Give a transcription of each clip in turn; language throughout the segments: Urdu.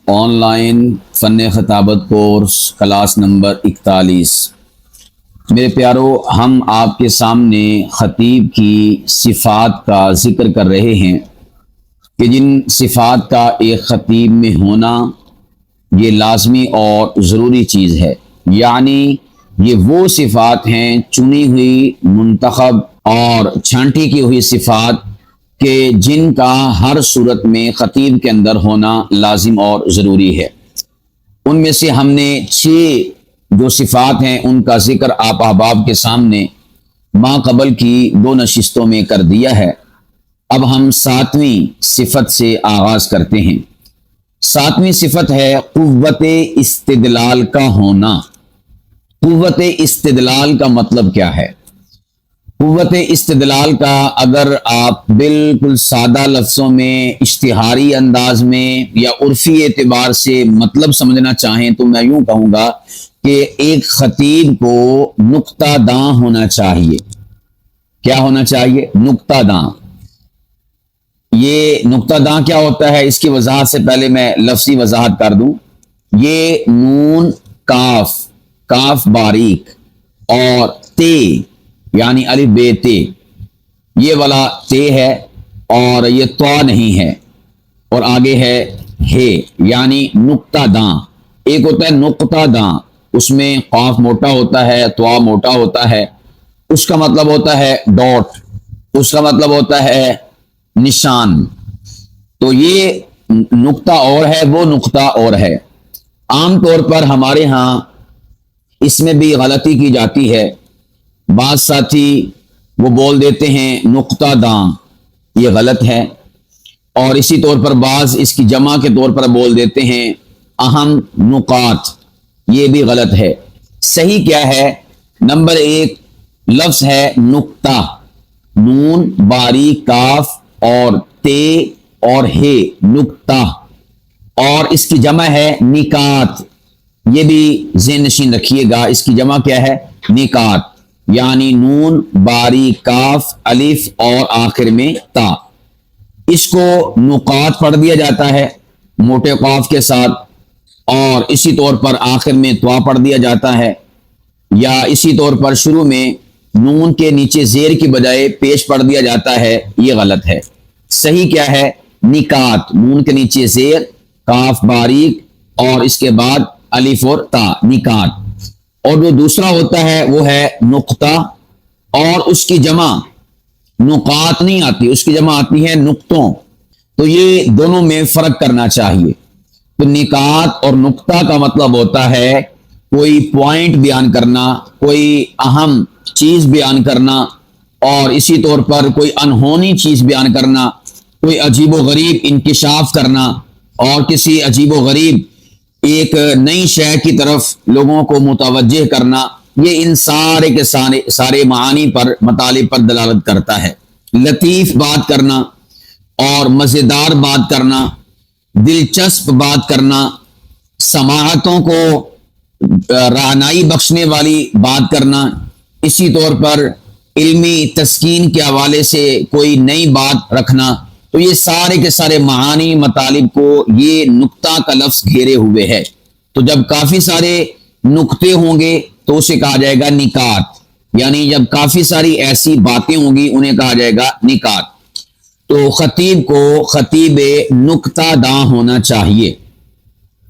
آن لائن فن خطابت کورس کلاس نمبر 41۔ میرے پیارو، ہم آپ کے سامنے خطیب کی صفات کا ذکر کر رہے ہیں کہ جن صفات کا ایک خطیب میں ہونا یہ لازمی اور ضروری چیز ہے، یعنی یہ وہ صفات ہیں چنی ہوئی، منتخب اور چھانٹی کی ہوئی صفات کہ جن کا ہر صورت میں خطیب کے اندر ہونا لازم اور ضروری ہے۔ ان میں سے ہم نے 6 جو صفات ہیں ان کا ذکر آپ احباب کے سامنے ماں قبل کی 2 نشستوں میں کر دیا ہے۔ اب ہم 7ویں صفت سے آغاز کرتے ہیں۔ 7ویں صفت ہے قوت استدلال کا ہونا۔ قوت استدلال کا مطلب کیا ہے؟ قوت استدلال کا اگر آپ بالکل سادہ لفظوں میں، اشتہاری انداز میں یا عرفی اعتبار سے مطلب سمجھنا چاہیں تو میں یوں کہوں گا کہ ایک خطیب کو نقطہ داں ہونا چاہیے۔ کیا ہونا چاہیے؟ نقطہ داں۔ یہ نقطہ داں کیا ہوتا ہے، اس کی وضاحت سے پہلے میں لفظی وضاحت کر دوں۔ یہ نون، کاف باریک اور تے یعنی الف بے تے، یہ والا تے ہے اور یہ تو نہیں ہے، اور آگے ہے ہے یعنی نقطہ داں۔ ایک ہوتا ہے نقطہ داں، اس میں قاف موٹا ہوتا ہے، تو موٹا ہوتا ہے، اس کا مطلب ہوتا ہے ڈاٹ، اس کا مطلب ہوتا ہے نشان۔ تو یہ نقطہ اور ہے، وہ نقطہ اور ہے۔ عام طور پر ہمارے ہاں اس میں بھی غلطی کی جاتی ہے۔ بعض ساتھی وہ بول دیتے ہیں نقطہ داں، یہ غلط ہے، اور اسی طور پر بعض اس کی جمع کے طور پر بول دیتے ہیں اہم نقاط، یہ بھی غلط ہے۔ صحیح کیا ہے؟ نمبر 1 لفظ ہے نقطہ، نون باریک کاف اور تے اور ہے، نقطہ، اور اس کی جمع ہے نکات۔ یہ بھی ذہن نشین رکھیے گا، اس کی جمع کیا ہے؟ نکات، یعنی نون باریک کاف الف اور آخر میں تا۔ اس کو نقاط پڑھ دیا جاتا ہے موٹے قاف کے ساتھ، اور اسی طور پر آخر میں تو پڑھ دیا جاتا ہے، یا اسی طور پر شروع میں نون کے نیچے زیر کی بجائے پیش پڑھ دیا جاتا ہے، یہ غلط ہے۔ صحیح کیا ہے؟ نکات، نون کے نیچے زیر، کاف باریک اور اس کے بعد الف اور تا، نکات۔ اور جو دوسرا ہوتا ہے وہ ہے نقطہ، اور اس کی جمع نقاط نہیں آتی، اس کی جمع آتی ہے نقطوں۔ تو یہ دونوں میں فرق کرنا چاہیے۔ تو نکات اور نقطہ کا مطلب ہوتا ہے کوئی پوائنٹ بیان کرنا، کوئی اہم چیز بیان کرنا، اور اسی طور پر کوئی انہونی چیز بیان کرنا، کوئی عجیب و غریب انکشاف کرنا، اور کسی عجیب و غریب ایک نئی شے کی طرف لوگوں کو متوجہ کرنا۔ یہ ان سارے کے سارے معانی پر، مطالب پر دلالت کرتا ہے۔ لطیف بات کرنا اور مزیدار بات کرنا، دلچسپ بات کرنا، سماعتوں کو رہنائی بخشنے والی بات کرنا، اسی طور پر علمی تسکین کے حوالے سے کوئی نئی بات رکھنا۔ تو یہ سارے کے سارے معانی، مطالب کو یہ نقطہ کا لفظ گھیرے ہوئے ہے۔ تو جب کافی سارے نقطے ہوں گے تو اسے کہا جائے گا نکات، یعنی جب کافی ساری ایسی باتیں ہوں گی انہیں کہا جائے گا نکات۔ تو خطیب کو خطیب نقطہ داں ہونا چاہیے،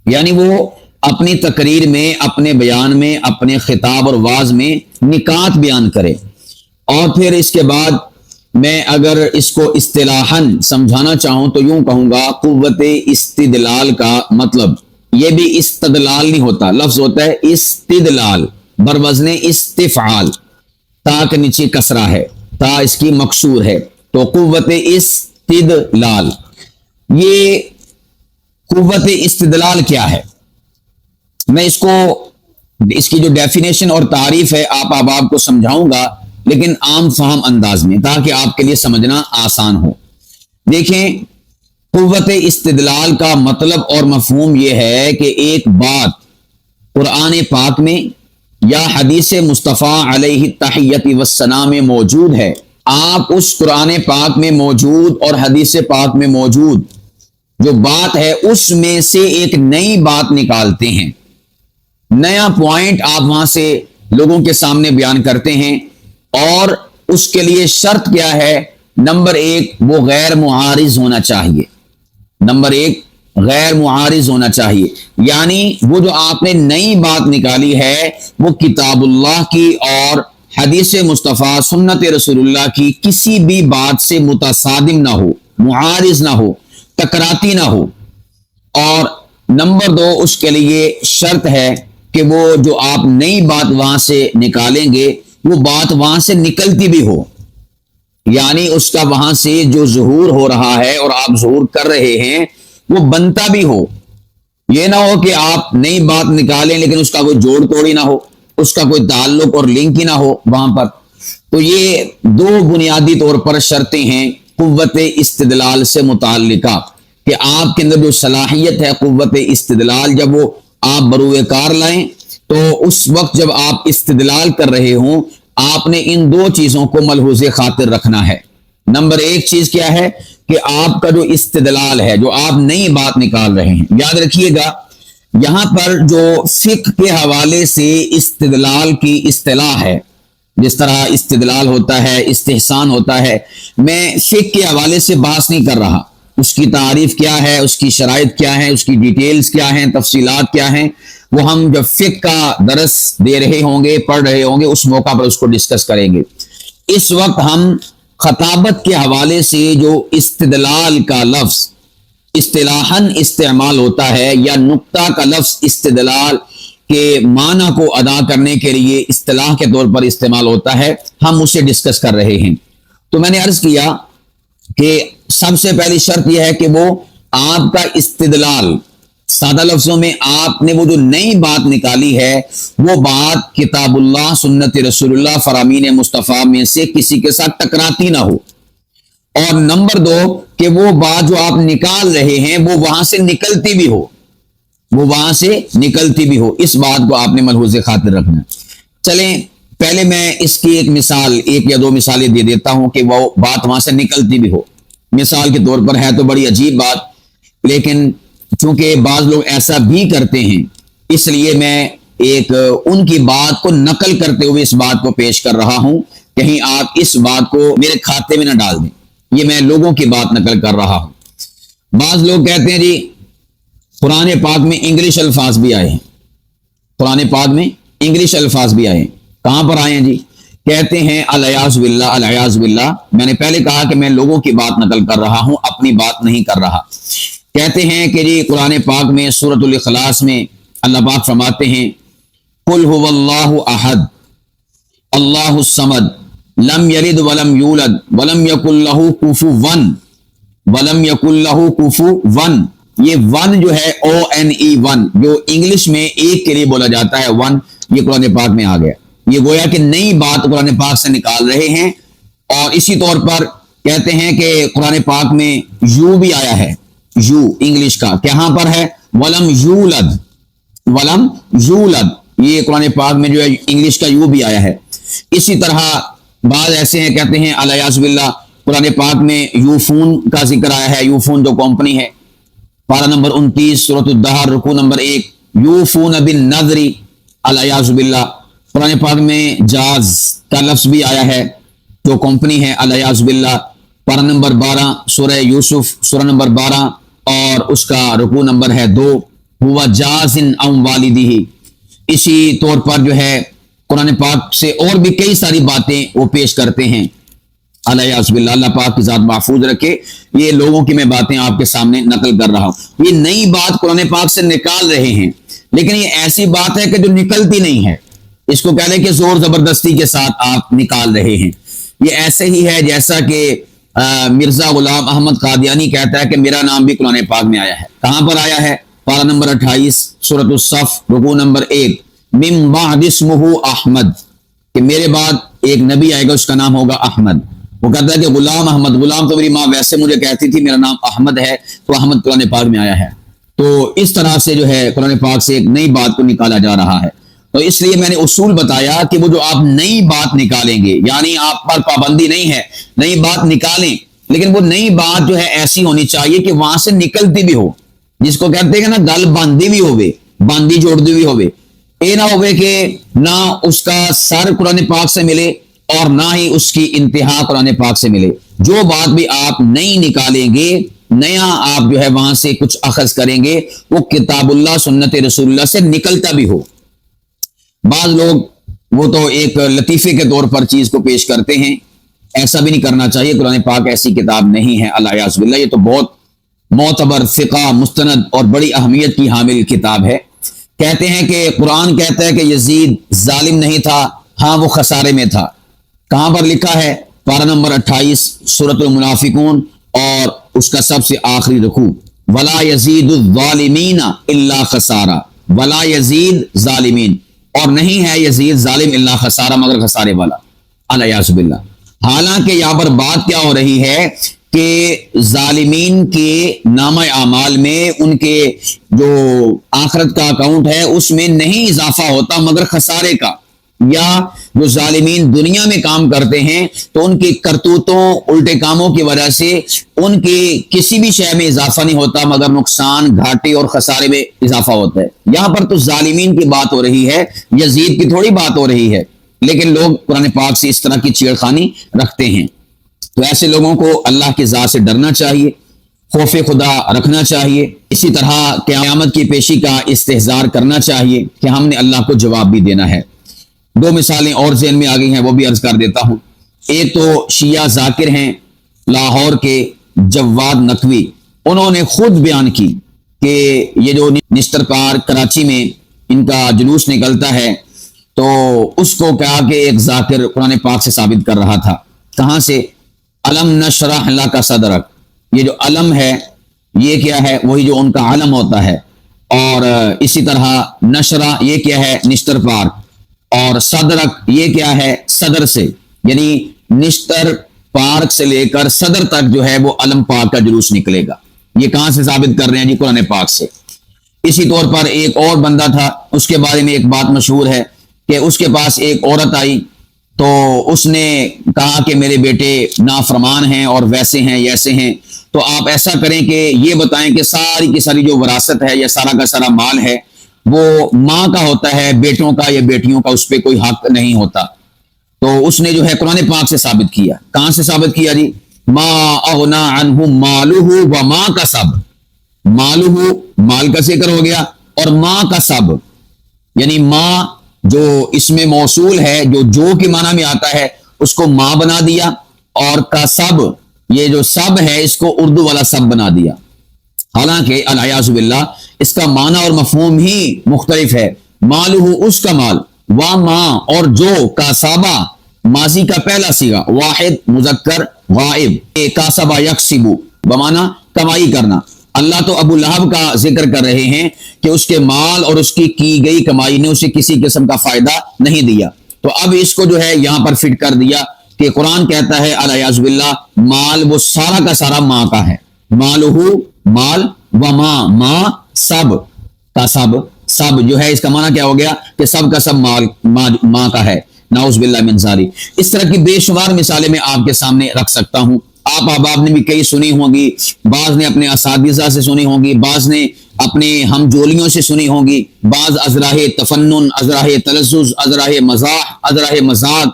یعنی وہ اپنی تقریر میں، اپنے بیان میں، اپنے خطاب اور واعظ میں نکات بیان کرے۔ اور پھر اس کے بعد میں اگر اس کو اصطلاحاً سمجھانا چاہوں تو یوں کہوں گا قوت استدلال کا مطلب، یہ بھی استدلال نہیں ہوتا، لفظ ہوتا ہے استدلال بروزن استفعال، تا کے نیچے کسرہ ہے، تا اس کی مکسور ہے، تو قوت استدلال۔ یہ قوت استدلال کیا ہے؟ میں اس کی جو ڈیفینیشن اور تعریف ہے آپ احباب کو سمجھاؤں گا، لیکن عام فہم انداز میں، تاکہ آپ کے لیے سمجھنا آسان ہو۔ دیکھیں، قوت استدلال کا مطلب اور مفہوم یہ ہے کہ ایک بات قرآن پاک میں یا حدیث مصطفیٰ علیہ التحیۃ والثناء میں موجود ہے، آپ اس قرآن پاک میں موجود اور حدیث پاک میں موجود جو بات ہے اس میں سے ایک نئی بات نکالتے ہیں، نیا پوائنٹ آپ وہاں سے لوگوں کے سامنے بیان کرتے ہیں، اور اس کے لیے شرط کیا ہے؟ نمبر ایک، وہ غیر معارض ہونا چاہیے، نمبر ایک غیر معارض ہونا چاہیے، یعنی وہ جو آپ نے نئی بات نکالی ہے وہ کتاب اللہ کی اور حدیث مصطفیٰ سنت رسول اللہ کی کسی بھی بات سے متصادم نہ ہو، معارض نہ ہو، ٹکراتی نہ ہو۔ اور نمبر دو، اس کے لیے شرط ہے کہ وہ جو آپ نئی بات وہاں سے نکالیں گے وہ بات وہاں سے نکلتی بھی ہو، یعنی اس کا وہاں سے جو ظہور ہو رہا ہے اور آپ ظہور کر رہے ہیں وہ بنتا بھی ہو۔ یہ نہ ہو کہ آپ نئی بات نکالیں لیکن اس کا کوئی جوڑ توڑی نہ ہو، اس کا کوئی تعلق اور لنک ہی نہ ہو وہاں پر۔ تو یہ دو بنیادی طور پر شرطیں ہیں قوت استدلال سے متعلقہ، کہ آپ کے اندر جو صلاحیت ہے قوت استدلال، جب وہ آپ بروئے کار لائیں تو اس وقت جب آپ استدلال کر رہے ہوں آپ نے ان دو چیزوں کو ملحوظ خاطر رکھنا ہے۔ نمبر ایک چیز کیا ہے کہ آپ کا جو استدلال ہے، جو آپ نئی بات نکال رہے ہیں، یاد رکھیے گا یہاں پر جو فقہ کے حوالے سے استدلال کی اصطلاح ہے، جس طرح استدلال ہوتا ہے، استحسان ہوتا ہے، میں فقہ کے حوالے سے بحث نہیں کر رہا، اس کی تعریف کیا ہے، اس کی شرائط کیا ہے، اس کی ڈیٹیلز کیا ہیں، تفصیلات کیا ہیں، وہ ہم جب فقہ کا درس دے رہے ہوں گے، پڑھ رہے ہوں گے، اس موقع پر اس کو ڈسکس کریں گے۔ اس وقت ہم خطابت کے حوالے سے جو استدلال کا لفظ اصطلاحاً استعمال ہوتا ہے، یا نقطہ کا لفظ استدلال کے معنی کو ادا کرنے کے لیے اصطلاح کے طور پر استعمال ہوتا ہے، ہم اسے ڈسکس کر رہے ہیں۔ تو میں نے عرض کیا کہ سب سے پہلی شرط یہ ہے کہ وہ آپ کا استدلال، سادہ لفظوں میں آپ نے وہ جو نئی بات نکالی ہے وہ بات کتاب اللہ، سنت رسول اللہ، فرامین مصطفیٰ میں سے کسی کے ساتھ ٹکراتی نہ ہو، اور نمبر دو کہ وہ بات جو آپ نکال رہے ہیں وہ وہاں سے نکلتی بھی ہو، وہ وہاں سے نکلتی بھی ہو، اس بات کو آپ نے ملحوظ خاطر رکھنا ہے۔ چلیں پہلے میں اس کی ایک مثال، ایک یا دو مثالیں دے دیتا ہوں کہ وہ بات وہاں سے نکلتی بھی ہو۔ مثال کے طور پر ہے تو بڑی عجیب بات، لیکن چونکہ بعض لوگ ایسا بھی کرتے ہیں اس لیے میں ایک ان کی بات کو نقل کرتے ہوئے اس بات کو پیش کر رہا ہوں، کہیں آپ اس بات کو میرے کھاتے میں نہ ڈال دیں، یہ میں لوگوں کی بات نقل کر رہا ہوں۔ بعض لوگ کہتے ہیں جی قرآن پاک میں انگلش الفاظ بھی آئے ہیں، قرآن پاک میں انگلش الفاظ بھی آئے ہیں، کہاں پر آئے ہیں جی؟ کہتے ہیں الیاذ باللہ، الیاذ باللہ۔ میں نے پہلے کہا کہ میں لوگوں کی بات نقل کر رہا ہوں، اپنی بات نہیں کر رہا۔ کہتے ہیں کہ جی قرآن پاک میں سورۃ الاخلاص میں اللہ پاک فرماتے ہیں قل هو اللہ احد اللہ الصمد لم یلد ولم یولد ولم یکن لہ کفوا ولم یکن لہ کفوا۔ یہ ون جو ہے ONE ون، جو انگلش میں ایک کے لیے بولا جاتا ہے ون، یہ قرآن پاک میں آ گیا۔ یہ گویا کہ نئی بات قرآن پاک سے نکال رہے ہیں۔ اور اسی طور پر کہتے ہیں کہ قرآن پاک میں یو بھی آیا ہے، یو انگلش کا کہاں پر ہے؟ ولم یولد، ولم یولد، یہ قرآن پاک میں جو ہے انگلش کا یو بھی آیا ہے۔ اسی طرح بعض ایسے ہیں کہتے ہیں الیاذ باللہ قرآن پاک میں یوفون کا ذکر آیا ہے، یوفون جو کمپنی ہے، پارہ نمبر 29 سورۃ الدہر رکوع نمبر 1، یوفون بالنذر، الیاذ باللہ۔ قرآن پاک میں جاز کا لفظ بھی آیا ہے، جو کمپنی ہے، الیاذ باللہ۔ پارہ نمبر 12 سورہ یوسف، سورہ نمبر 12 اور اس کا رکوع نمبر ہے 2، ہوا جازن ام والدہ۔ اسی طور پر جو ہے قرآن پاک سے اور بھی کئی ساری باتیں وہ پیش کرتے ہیں، الیاذ باللہ۔ اللہ پاک کی ذات محفوظ رکھے، یہ لوگوں کی میں باتیں آپ کے سامنے نقل کر رہا ہوں۔ یہ نئی بات قرآن پاک سے نکال رہے ہیں، لیکن یہ ایسی بات ہے کہ جو نکلتی نہیں ہے، اس کو کہہ لیں کہ زور زبردستی کے ساتھ آپ نکال رہے ہیں۔ یہ ایسے ہی ہے جیسا کہ مرزا غلام احمد قادیانی کہتا ہے کہ میرا نام بھی قرآن پاک میں آیا ہے۔ کہاں پر آیا ہے؟ پارہ نمبر 28 سورۃ الصف رکوع نمبر 1، من بعد اسمہ احمد، کہ میرے بعد ایک نبی آئے گا اس کا نام ہوگا احمد۔ وہ کہتا ہے کہ غلام احمد، غلام تو میری ماں ویسے مجھے کہتی تھی، میرا نام احمد ہے، تو احمد قرآن پاک میں آیا ہے۔ تو اس طرح سے جو ہے قرآن پاک سے ایک نئی بات کو نکالا جا رہا ہے۔ تو اس لیے میں نے اصول بتایا کہ وہ جو آپ نئی بات نکالیں گے، یعنی آپ پر پابندی نہیں ہے، نئی بات نکالیں لیکن وہ نئی بات جو ہے ایسی ہونی چاہیے کہ وہاں سے نکلتی بھی ہو، جس کو کہتے ہیں نا گل باندھی بھی ہوئے، باندھی جوڑتی بھی ہوئے. یہ نہ ہوئے کہ نہ اس کا سر قرآن پاک سے ملے اور نہ ہی اس کی انتہا قرآن پاک سے ملے. جو بات بھی آپ نئی نکالیں گے، نیا آپ جو ہے وہاں سے کچھ اخذ کریں گے، وہ کتاب اللہ سنت رسول اللہ سے نکلتا بھی ہو. بعض لوگ وہ تو ایک لطیفے کے طور پر چیز کو پیش کرتے ہیں، ایسا بھی نہیں کرنا چاہیے. قرآن پاک ایسی کتاب نہیں ہے، الیاذ باللہ. یہ تو بہت معتبر فقہ مستند اور بڑی اہمیت کی حامل کتاب ہے. کہتے ہیں کہ قرآن کہتا ہے کہ یزید ظالم نہیں تھا، ہاں وہ خسارے میں تھا. کہاں پر لکھا ہے؟ پارہ نمبر 28 سورۃ المنافقون اور اس کا سب سے آخری رکوع، ولا یزید الظالمین الا خسارہ، ولا یزید ظالمین، اور نہیں ہے یزید ظالم الا خسارہ مگر خسارے والا، الیاذ باللہ. حالانکہ یہاں پر بات کیا ہو رہی ہے کہ ظالمین کے نامہ اعمال میں ان کے جو آخرت کا اکاؤنٹ ہے اس میں نہیں اضافہ ہوتا مگر خسارے کا. یا جو ظالمین دنیا میں کام کرتے ہیں تو ان کی کرتوتوں الٹے کاموں کی وجہ سے ان کی کسی بھی شے میں اضافہ نہیں ہوتا مگر نقصان، گھاٹے اور خسارے میں اضافہ ہوتا ہے. یہاں پر تو ظالمین کی بات ہو رہی ہے، یزید کی تھوڑی بات ہو رہی ہے. لیکن لوگ قرآن پاک سے اس طرح کی چھیڑخانی رکھتے ہیں. تو ایسے لوگوں کو اللہ کی ذات سے ڈرنا چاہیے، خوف خدا رکھنا چاہیے. اسی طرح قیامت کی پیشی کا استحضار کرنا چاہیے کہ ہم نے اللہ کو جواب بھی دینا ہے. دو مثالیں اور ذہن میں آ گئی ہیں، وہ بھی عرض کر دیتا ہوں. ایک تو شیعہ ذاکر ہیں لاہور کے جواد نقوی، انہوں نے خود بیان کی کہ یہ جو نشتر پارک کراچی میں ان کا جلوس نکلتا ہے تو اس کو کہا کہ ایک ذاکر قرآن پاک سے ثابت کر رہا تھا. کہاں سے؟ علم نشرح لک صدرک. یہ جو علم ہے یہ کیا ہے؟ وہی جو ان کا علم ہوتا ہے. اور اسی طرح نشرہ یہ کیا ہے؟ نشتر پارک. اور صدرک یہ کیا ہے؟ صدر سے، یعنی نشتر پارک سے لے کر صدر تک جو ہے وہ علم پاک کا جلوس نکلے گا. یہ کہاں سے ثابت کر رہے ہیں؟ جی قرآن پاک سے. اسی طور پر ایک اور بندہ تھا، اس کے بارے میں ایک بات مشہور ہے کہ اس کے پاس ایک عورت آئی تو اس نے کہا کہ میرے بیٹے نافرمان ہیں اور ویسے ہیں ایسے ہیں، تو آپ ایسا کریں کہ یہ بتائیں کہ ساری کی ساری جو وراثت ہے یا سارا کا سارا مال ہے وہ ماں کا ہوتا ہے، بیٹوں کا یا بیٹیوں کا اس پہ کوئی حق نہیں ہوتا. تو اس نے جو ہے قرآن پاک سے ثابت کیا. کہاں سے ثابت کیا جی؟ ما اغنا عنہ مالہ وما کسب. مالہ مال کا ذکر ہو گیا اور ماں کا سب، یعنی ماں جو اس میں موصول ہے جو کے معنی میں آتا ہے اس کو ماں بنا دیا، اور کا سب یہ جو سب ہے اس کو اردو والا سب بنا دیا. حالانکہ الیاذ باللہ اس کا معنی اور مفہوم ہی مختلف ہے. مالہ اس کا مال، وا ماں اور جو، کاسبہ ماضی کا پہلا صیغہ، واحد مذکر غائب، کاسبہ یکسبو بمعنی کمائی کرنا. اللہ تو ابو لہب کا ذکر کر رہے ہیں کہ اس کے مال اور اس کی گئی کمائی نے اسے کسی قسم کا فائدہ نہیں دیا. تو اب اس کو جو ہے یہاں پر فٹ کر دیا کہ قرآن کہتا ہے الیاذ باللہ مال وہ سارا کا سارا ماں کا ہے. مالہ مال و ماں سب کا سب جو ہے اس کا معنی کیا ہو گیا کہ سب کا سب ماں کا ہے. نعوذ باللہ من ذالک. اس طرح کی بے شمار مثالیں میں آپ کے سامنے رکھ سکتا ہوں. آپ احباب نے بھی کئی سنی ہوں گی، بعض نے اپنے اساتذہ سے سنی ہوں گی، بعض نے اپنے ہم جولیوں سے سنی ہوں گی، بعض ازراہ تفنن، ازراہ تلذذ، ازراہ مزاح، ازراہ مذاق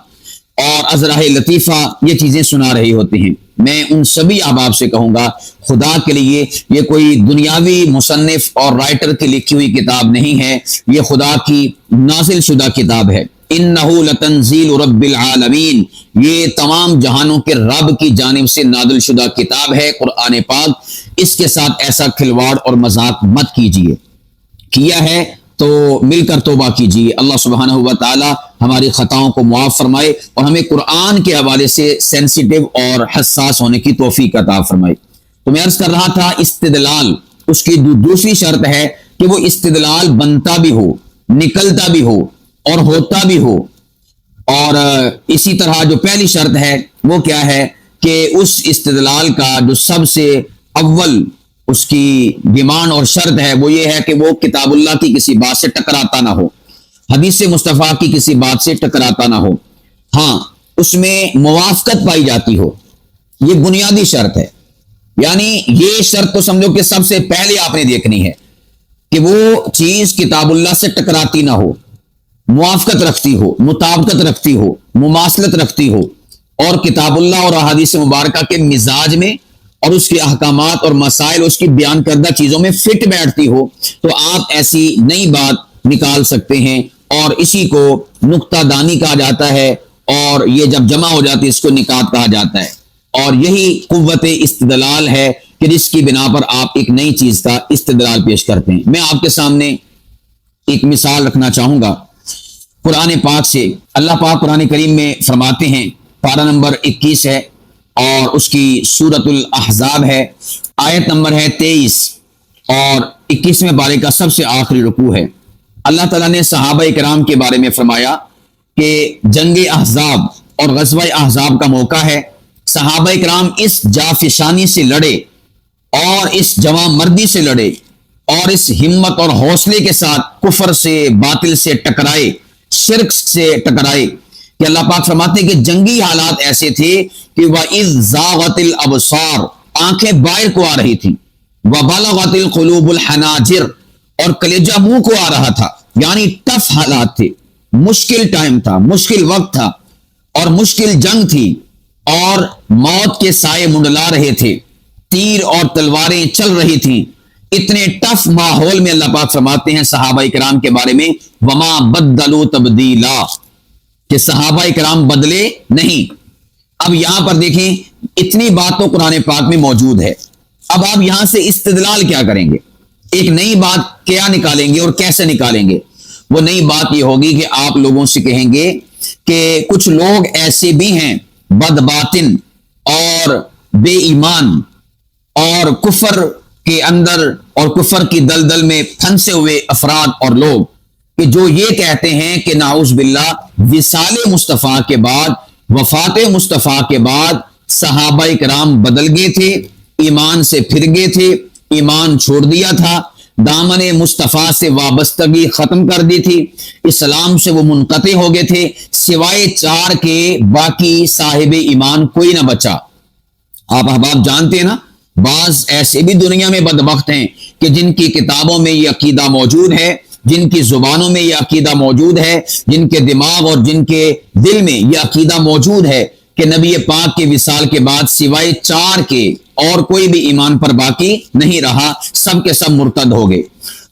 اور ازراہ لطیفہ یہ چیزیں سنا رہی ہوتی ہیں. میں ان سبھی احباب سے کہوں گا خدا کے لیے یہ کوئی دنیاوی مصنف اور رائٹر کی لکھی ہوئی کتاب نہیں ہے، یہ خدا کی نازل شدہ کتاب ہے. انہ لتنزیل رب العالمین، یہ تمام جہانوں کے رب کی جانب سے نازل شدہ کتاب ہے قرآن پاک. اس کے ساتھ ایسا کھلواڑ اور مذاق مت کیجیے. کیا ہے تو مل کر توبہ کیجیے. اللہ سبحانہ و تعالی ہماری خطاؤں کو معاف فرمائے اور ہمیں قرآن کے حوالے سے سینسیٹیو اور حساس ہونے کی توفیق عطا فرمائے. تو میں عرض کر رہا تھا استدلال، اس کی دوسری شرط ہے کہ وہ استدلال بنتا بھی ہو، نکلتا بھی ہو اور ہوتا بھی ہو. اور اسی طرح جو پہلی شرط ہے وہ کیا ہے کہ اس استدلال کا جو سب سے اول اس کی ڈیمانڈ اور شرط ہے وہ یہ ہے کہ وہ کتاب اللہ کی کسی بات سے ٹکراتا نہ ہو، حدیث مصطفیٰ کی کسی بات سے ٹکراتا نہ ہو. ہاں اس میں موافقت پائی جاتی ہو، یہ بنیادی شرط ہے. یعنی یہ شرط تو سمجھو کہ سب سے پہلے آپ نے دیکھنی ہے کہ وہ چیز کتاب اللہ سے ٹکراتی نہ ہو، موافقت رکھتی ہو، مطابقت رکھتی ہو، مماثلت رکھتی ہو، اور کتاب اللہ اور احادیث مبارکہ کے مزاج میں اور اس کے احکامات اور مسائل اس کی بیان کردہ چیزوں میں فٹ بیٹھتی ہو، تو آپ ایسی نئی بات نکال سکتے ہیں، اور اسی کو نقطہ دانی کہا جاتا ہے، اور یہ جب جمع ہو جاتی ہے اس کو نکات کہا جاتا ہے. اور یہی قوت استدلال ہے کہ جس کی بنا پر آپ ایک نئی چیز کا استدلال پیش کرتے ہیں. میں آپ کے سامنے ایک مثال رکھنا چاہوں گا قرآن پاک سے. اللہ پاک قرآن کریم میں فرماتے ہیں، پارہ نمبر 21 ہے اور اس کی سورۃ الاحزاب ہے، آیت نمبر ہے 23 اور 21ویں پارے کا سب سے آخری رکوع ہے. اللہ تعالیٰ نے صحابہ کرام کے بارے میں فرمایا کہ جنگ احزاب اور غزوہ احزاب کا موقع ہے، صحابہ کرام اس جافشانی سے لڑے اور اس جواں مردی سے لڑے اور اس ہمت اور حوصلے کے ساتھ کفر سے، باطل سے ٹکرائے، شرک سے ٹکرائے کہ اللہ پاک فرماتے ہیں کہ جنگی حالات ایسے تھے کہ وَإِذْ زَاغَتِ الْأَبْصَارُ، آنکھیں باہر کو آ رہی تھیں، وَبَلَغَتِ الْقُلُوبُ الْحَنَاجِرَ، اور کلیجہ منہ کو آ رہا تھا. یعنی ٹف حالات تھے، مشکل ٹائم تھا، مشکل وقت تھا اور مشکل جنگ تھی، اور موت کے سائے منڈلا رہے تھے، تیر اور تلواریں چل رہی تھیں. اتنے ٹف ماحول میں اللہ پاک فرماتے ہیں صحابہ کرام کے بارے میں وما بدلوا تبدیلا، کہ صحابہ کرام بدلے نہیں. اب یہاں پر دیکھیں اتنی بات تو قرآن پاک میں موجود ہے. اب آپ یہاں سے استدلال کیا کریں گے؟ ایک نئی بات کیا نکالیں گے اور کیسے نکالیں گے؟ وہ نئی بات یہ ہوگی کہ آپ لوگوں سے کہیں گے کہ کچھ لوگ ایسے بھی ہیں بد باطن اور بے ایمان اور کفر کے اندر اور کفر کی دلدل میں پھنسے ہوئے افراد اور لوگ کہ جو یہ کہتے ہیں کہ نعوذ باللہ وصال مصطفیٰ کے بعد، وفات مصطفیٰ کے بعد صحابہ کرام بدل گئے تھے، ایمان سے پھر گئے تھے، ایمان چھوڑ دیا تھا، دامن مصطفیٰ سے وابستگی ختم کر دی تھی، اسلام سے وہ منقطع ہو گئے تھے، سوائے 4 کے باقی صاحب ایمان کوئی نہ بچا. آپ احباب جانتے ہیں نا، بعض ایسے بھی دنیا میں بدبخت ہیں کہ جن کی کتابوں میں یہ عقیدہ موجود ہے، جن کی زبانوں میں یہ عقیدہ موجود ہے، جن کے دماغ اور جن کے دل میں یہ عقیدہ موجود ہے کہ نبی پاک کے وصال کے بعد سوائے 4 کے اور کوئی بھی ایمان پر باقی نہیں رہا، سب کے سب مرتد ہو گئے.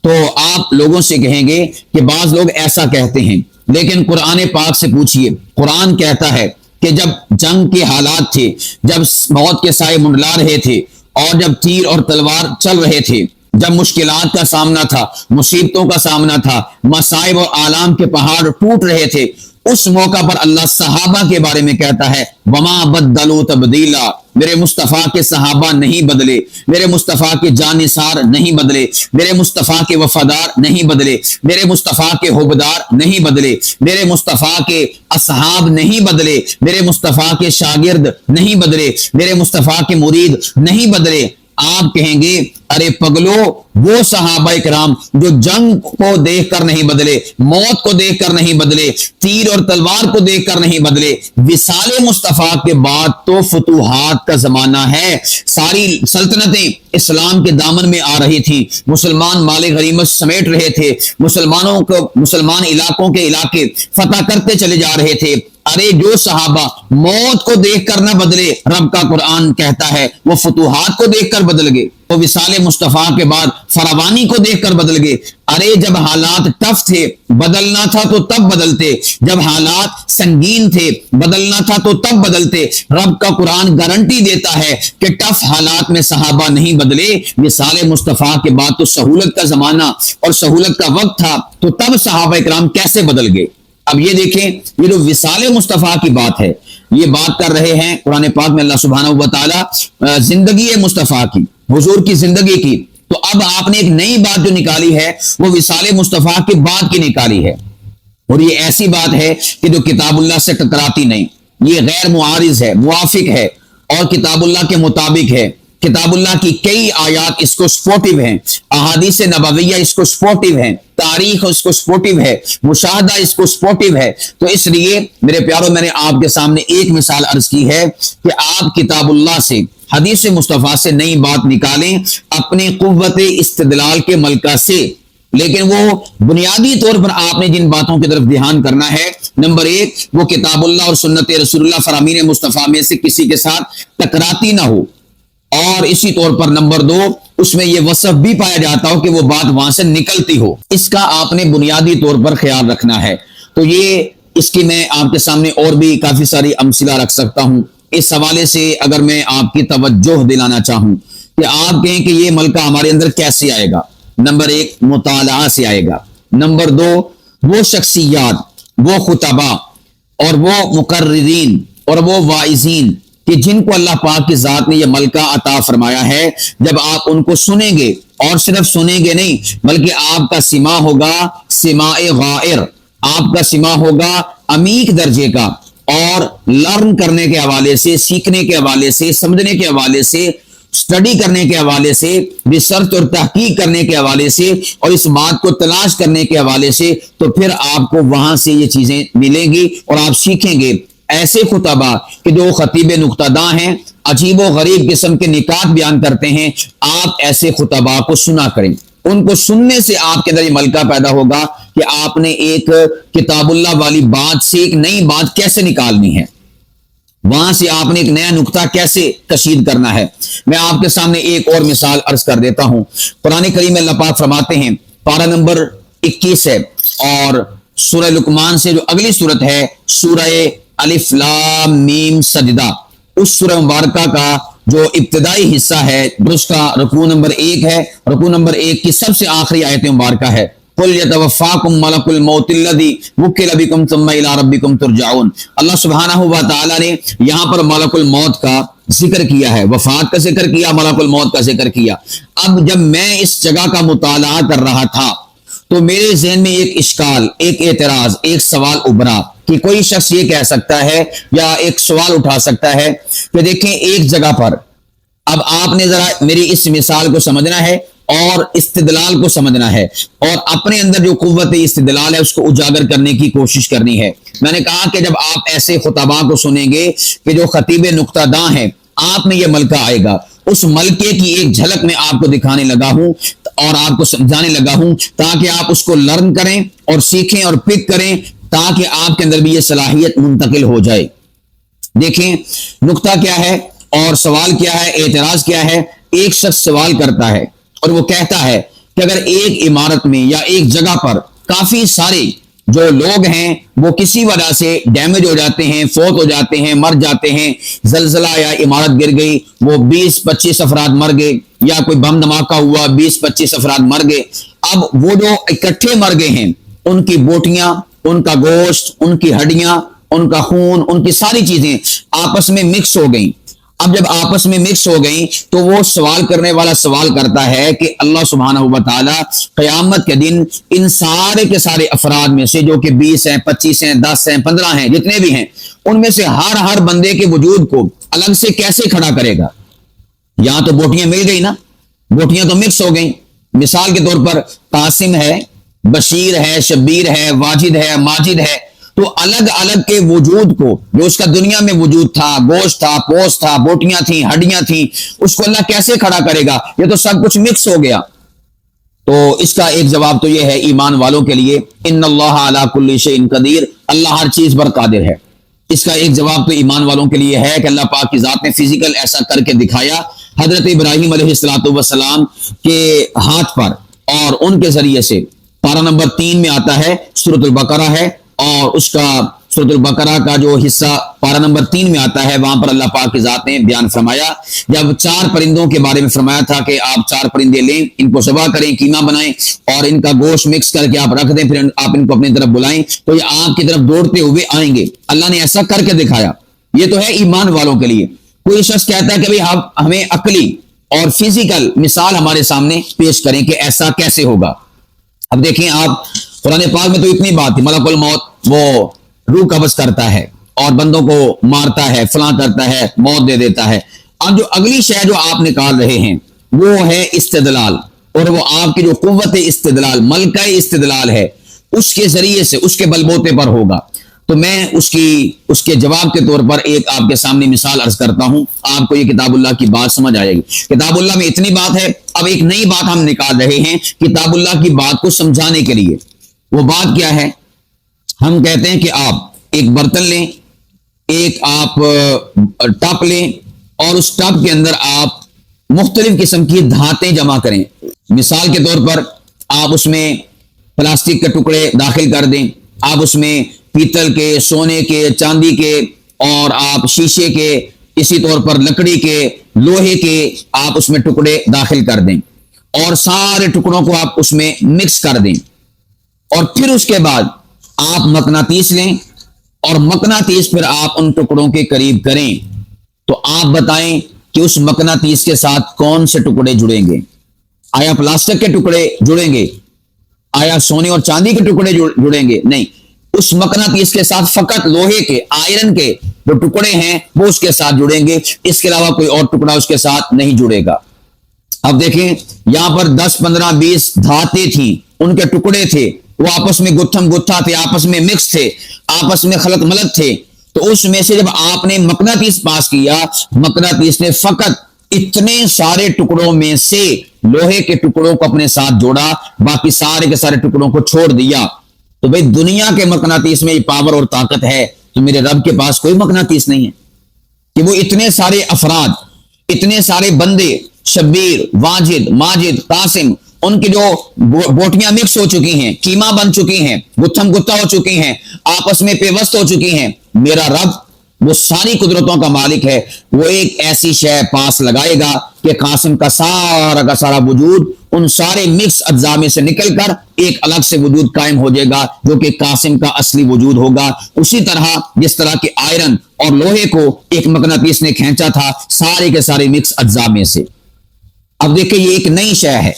تو آپ لوگوں سے کہیں گے کہ بعض لوگ ایسا کہتے ہیں، لیکن قرآن پاک سے پوچھئے. قرآن کہتا ہے کہ جب جنگ کے حالات تھے، جب موت کے سائے منڈلا رہے تھے اور جب تیر اور تلوار چل رہے تھے، جب مشکلات کا سامنا تھا، مصیبتوں کا سامنا تھا، مصائب اور آلام کے پہاڑ ٹوٹ رہے تھے، اس موقع پر اللہ صحابہ کے بارے میں کہتا ہے وما بدلوا تبدیلا، میرے مصطفیٰ کے صحابہ نہیں بدلے، میرے مصطفیٰ کے جانثار نہیں بدلے، میرے مصطفیٰ کے وفادار نہیں بدلے، میرے مصطفیٰ کے حبدار نہیں بدلے، میرے مصطفیٰ کے اصحاب نہیں بدلے، میرے مصطفیٰ کے شاگرد نہیں بدلے، میرے مصطفیٰ کے مرید نہیں بدلے. آپ کہیں گے ارے پگلو، وہ صحابہ کرام جو جنگ کو دیکھ کر نہیں بدلے، موت کو دیکھ کر نہیں بدلے، تیر اور تلوار کو دیکھ کر نہیں بدلے، وصال مصطفیٰ کے بعد تو فتوحات کا زمانہ ہے، ساری سلطنتیں اسلام کے دامن میں آ رہی تھی، مسلمان مال غنیمت سمیٹ رہے تھے، مسلمانوں کو مسلمان علاقوں کے علاقے فتح کرتے چلے جا رہے تھے. ارے جو صحابہ موت کو دیکھ کر نہ بدلے، رب کا قرآن کہتا ہے وہ فتوحات کو دیکھ کر بدل گئے، وہ وصال مصطفیٰ کے بعد فراوانی کو دیکھ کر بدل گئے. ارے جب حالات ٹف تھے بدلنا تھا تو تب بدلتے، جب حالات سنگین تھے بدلنا تھا تو تب بدلتے. رب کا قرآن گارنٹی دیتا ہے کہ ٹف حالات میں صحابہ نہیں بدلے، وصال مصطفیٰ کے بعد تو سہولت کا زمانہ اور سہولت کا وقت تھا، تو تب صحابہ کرام کیسے بدل گئے. اب یہ دیکھیں، یہ جو وصال مصطفیٰ کی بات ہے، یہ بات کر رہے ہیں قرآن پاک میں اللہ سبحانہ و تعالی زندگی مصطفیٰ کی، حضور کی زندگی کی. تو اب آپ نے ایک نئی بات جو نکالی ہے وہ وصال مصطفیٰ کی بات کی نکالی ہے، اور یہ ایسی بات ہے کہ جو کتاب اللہ سے ٹکراتی نہیں، یہ غیر معارض ہے، موافق ہے اور کتاب اللہ کے مطابق ہے. کتاب اللہ کی کئی آیات اس کو سپورٹیو ہیں، احادیث نبویہ اس کو سپورٹیو ہیں، تاریخ اس کو سپورٹیو ہے، مشاہدہ اس کو سپورٹیو ہے۔ تو اس لیے میرے پیاروں، میں نے آپ کے سامنے ایک مثال عرض کی ہے کہ آپ کتاب اللہ سے، حدیث مصطفیٰ سے نئی بات نکالیں اپنی قوت استدلال کے ملکہ سے، لیکن وہ بنیادی طور پر آپ نے جن باتوں کی طرف دھیان کرنا ہے، نمبر ایک، وہ کتاب اللہ اور سنت رسول اللہ فرامین مصطفیٰ میں سے کسی کے ساتھ ٹکراتی نہ ہو، اور اسی طور پر نمبر دو، اس میں یہ وصف بھی پایا جاتا ہو کہ وہ بات وہاں سے نکلتی ہو۔ اس کا آپ نے بنیادی طور پر خیال رکھنا ہے۔ تو یہ اس کی میں آپ کے سامنے اور بھی کافی ساری امثلہ رکھ سکتا ہوں۔ اس حوالے سے اگر میں آپ کی توجہ دلانا چاہوں کہ آپ کہیں کہ یہ ملکہ ہمارے اندر کیسے آئے گا، نمبر ایک، مطالعہ سے آئے گا، نمبر دو، وہ شخصیات، وہ خطبہ اور وہ مقررین اور وہ واعظین کہ جن کو اللہ پاک کی ذات نے یہ ملکہ عطا فرمایا ہے، جب آپ ان کو سنیں گے، اور صرف سنیں گے نہیں بلکہ آپ کا سماع ہوگا سماع غائر، آپ کا سماع ہوگا عمیق درجے کا، اور لرن کرنے کے حوالے سے، سیکھنے کے حوالے سے، سمجھنے کے حوالے سے، اسٹڈی کرنے کے حوالے سے، ریسرچ اور تحقیق کرنے کے حوالے سے، اور اس بات کو تلاش کرنے کے حوالے سے، تو پھر آپ کو وہاں سے یہ چیزیں ملیں گی اور آپ سیکھیں گے۔ ایسے خطبہ کہ جو خطیب نکتہ داں ہیں، عجیب و غریب قسم کے نکات بیان کرتے ہیں، آپ ایسے خطبہ کو سنا کریں۔ ان کو سننے سے آپ کے اندر یہ ملکہ پیدا ہوگا کہ آپ نے ایک کتاب اللہ والی بات سے ایک نئی بات کیسے نکالنی ہے، وہاں سے آپ نے ایک نیا نقطہ کیسے کشید کرنا ہے۔ میں آپ کے سامنے ایک اور مثال عرض کر دیتا ہوں۔ قرآن کریم میں اللہ پاک فرماتے ہیں، پارہ نمبر 21 ہے، اور سورہ لقمان سے جو اگلی صورت ہے، سورہ الف لام میم سجدہ، اس سورہ مبارکہ کا جو ابتدائی حصہ ہے، اس کا رکوع نمبر 1 ہے، رکوع نمبر 1 کی سب سے آخری آیت مبارکہ ہے، قُلْ يَتَوَفَّاكُمْ مَلَكُ الْمَوْتِ الَّذِي وُكِّلَ بِكُمْ ثُمَّ إِلَىٰ رَبِّكُمْ تُرْجَعُونَ۔ اللہ سبحانہ و تعالیٰ نے یہاں پر ملک الموت کا ذکر کیا ہے، وفات کا ذکر کیا، ملک الموت کا ذکر کیا۔ اب جب میں اس جگہ کا مطالعہ کر رہا تھا تو میرے ذہن میں ایک اشکال، ایک اعتراض، ایک سوال ابھرا کہ کوئی شخص یہ کہہ سکتا ہے یا ایک سوال اٹھا سکتا ہے کہ دیکھیں ایک جگہ پر، اب آپ نے ذرا میری اس مثال کو سمجھنا ہے اور استدلال کو سمجھنا ہے، اور اپنے اندر جو قوت استدلال ہے اس کو اجاگر کرنے کی کوشش کرنی ہے۔ میں نے کہا کہ جب آپ ایسے خطباء کو سنیں گے کہ جو خطیب نکتہ داں ہیں، آپ میں یہ ملکہ آئے گا، اس ملکے کی ایک جھلک میں آپ کو دکھانے لگا ہوں اور آپ کو سمجھانے لگا ہوں، تاکہ آپ اس کو لرن کریں اور سیکھیں اور پک کریں، تاکہ آپ کے اندر بھی یہ صلاحیت منتقل ہو جائے۔ دیکھیں نکتہ کیا ہے اور سوال کیا ہے، اعتراض کیا ہے۔ ایک شخص سوال کرتا ہے اور وہ کہتا ہے کہ اگر ایک عمارت میں یا ایک جگہ پر کافی سارے جو لوگ ہیں وہ کسی وجہ سے ڈیمیج ہو جاتے ہیں، فوت ہو جاتے ہیں، مر جاتے ہیں، زلزلہ یا عمارت گر گئی، وہ 20-25 افراد مر گئے، یا کوئی بم دھماکہ ہوا، 20-25 افراد مر گئے۔ اب وہ جو اکٹھے مر گئے ہیں، ان کی بوٹیاں، ان کا گوشت، ان کی ہڈیاں، ان کا خون، ان کی ساری چیزیں آپس میں مکس ہو گئیں۔ اب جب آپس میں مکس ہو گئیں تو وہ سوال کرنے والا سوال کرتا ہے کہ اللہ سبحانہ و تعالی قیامت کے دن ان سارے کے سارے افراد میں سے، جو کہ 20 ہیں، 25 ہیں، 10 ہیں، 15 ہیں، جتنے بھی ہیں، ان میں سے ہر بندے کے وجود کو الگ سے کیسے کھڑا کرے گا؟ یہاں تو بوٹیاں مل گئی نا، بوٹیاں تو مکس ہو گئیں۔ مثال کے طور پر قاسم ہے، بشیر ہے، شبیر ہے، واجد ہے، ماجد ہے، تو الگ الگ کے وجود کو، جو اس کا دنیا میں وجود تھا، گوشت تھا، پوست تھا، بوٹیاں تھیں، ہڈیاں تھیں، اس کو اللہ کیسے کھڑا کرے گا؟ یہ تو سب کچھ مکس ہو گیا۔ تو اس کا ایک جواب تو یہ ہے ایمان والوں کے لیے، ان اللہ علی کل شیء قدیر، اللہ ہر چیز پر قادر ہے۔ اس کا ایک جواب تو ایمان والوں کے لیے ہے کہ اللہ پاک کی ذات نے فزیکل ایسا کر کے دکھایا، حضرت ابراہیم علیہ السلام کے ہاتھ پر، اور ان کے ذریعے سے۔ پارہ نمبر 3 میں آتا ہے، سورۃ البقرہ ہے، اور اس کا سورۃ البقرہ کا جو حصہ پارہ نمبر 3 میں آتا ہے، وہاں پر اللہ پاک کی ذات نے بیان فرمایا، جب 4 پرندوں کے بارے میں فرمایا تھا کہ آپ 4 پرندے لیں، ان کو ذبح کریں، قیمہ بنائیں، اور ان کا گوشت مکس کر کے آپ رکھ دیں، پھر آپ ان کو اپنی طرف بلائیں تو یہ آپ کی طرف دوڑتے ہوئے آئیں گے۔ اللہ نے ایسا کر کے دکھایا۔ یہ تو ہے ایمان والوں کے لیے۔ کوئی شخص کہتا ہے کہ ہمیں عقلی اور فزیکل مثال ہمارے سامنے پیش کریں کہ ایسا کیسے ہوگا۔ اب دیکھیں آپ، قرآن پاک میں تو اتنی بات تھی، ملک الموت وہ روح قبض کرتا ہے اور بندوں کو مارتا ہے، فلاں کرتا ہے، موت دے دیتا ہے۔ اب جو اگلی شے جو آپ نکال رہے ہیں وہ ہے استدلال، اور وہ آپ کی جو قوت استدلال، ملکہ استدلال ہے، اس کے ذریعے سے، اس کے بلبوتے پر ہوگا۔ تو میں اس کے جواب کے طور پر ایک آپ کے سامنے مثال عرض کرتا ہوں، آپ کو یہ کتاب اللہ کی بات سمجھ آئے گی۔ کتاب اللہ میں اتنی بات ہے، اب ایک نئی بات ہم نکال رہے ہیں کتاب اللہ کی بات کو سمجھانے کے لیے۔ وہ بات کیا ہے؟ ہم کہتے ہیں کہ آپ ایک برتن لیں، ایک آپ ٹپ لیں، اور اس ٹپ کے اندر آپ مختلف قسم کی دھاتیں جمع کریں۔ مثال کے طور پر آپ اس میں پلاسٹک کے ٹکڑے داخل کر دیں، آپ اس میں پیتل کے، سونے کے، چاندی کے، اور آپ شیشے کے، اسی طور پر لکڑی کے، لوہے کے آپ اس میں ٹکڑے داخل کر دیں، اور سارے ٹکڑوں کو آپ اس میں مکس کر دیں، اور پھر اس کے بعد آپ مقناطیس لیں، اور مقناطیس پھر آپ ان ٹکڑوں کے قریب کریں۔ تو آپ بتائیں کہ اس مقناطیس کے ساتھ کون سے ٹکڑے جڑیں گے؟ آیا پلاسٹک کے ٹکڑے جڑیں گے؟ آیا سونے اور چاندی کے ٹکڑے جڑیں گے؟ نہیں، اس مقناطیس کے ساتھ فقط لوہے کے، آئرن کے جو ٹکڑے ہیں وہ اس کے ساتھ جڑیں گے، اس کے علاوہ کوئی اور ٹکڑا اس کے ساتھ نہیں جڑے گا۔ اب دیکھیں یہاں پر 10 15 20 دھاتیں تھیں، ان کے ٹکڑے تھے، وہ آپس میں گتھم گتھا تھے، آپس میں مکس تھے، آپس میں خلط ملط تھے۔ تو اس میں سے جب آپ نے مقناطیس پاس کیا، مقناطیس نے فقط اتنے سارے ٹکڑوں میں سے لوہے کے ٹکڑوں کو اپنے ساتھ جوڑا، باقی سارے کے سارے ٹکڑوں کو چھوڑ دیا۔ تو بھئی دنیا کے مقناطیس میں یہ پاور اور طاقت ہے، تو میرے رب کے پاس کوئی مقناطیس نہیں ہے کہ وہ اتنے سارے افراد، اتنے سارے بندے، شبیر، واجد، ماجد، قاسم، ان کی جو بوٹیاں مکس ہو چکی ہیں، کیما بن چکی ہیں، گتھم گتھا ہو چکی ہیں، آپس میں پیوست ہو چکی ہیں، میرا رب وہ ساری قدرتوں کا مالک ہے، وہ ایک ایسی شے پاس لگائے گا کہ قاسم کا سارا وجود ان سارے مکس اجزاء میں سے نکل کر ایک الگ سے وجود قائم ہو جائے گا، جو کہ قاسم کا اصلی وجود ہوگا۔ اسی طرح جس طرح کہ آئرن اور لوہے کو ایک مقناطیس نے کھینچا تھا سارے کے سارے مکس اجزاء میں سے۔ اب دیکھیں یہ ایک نئی شے ہے،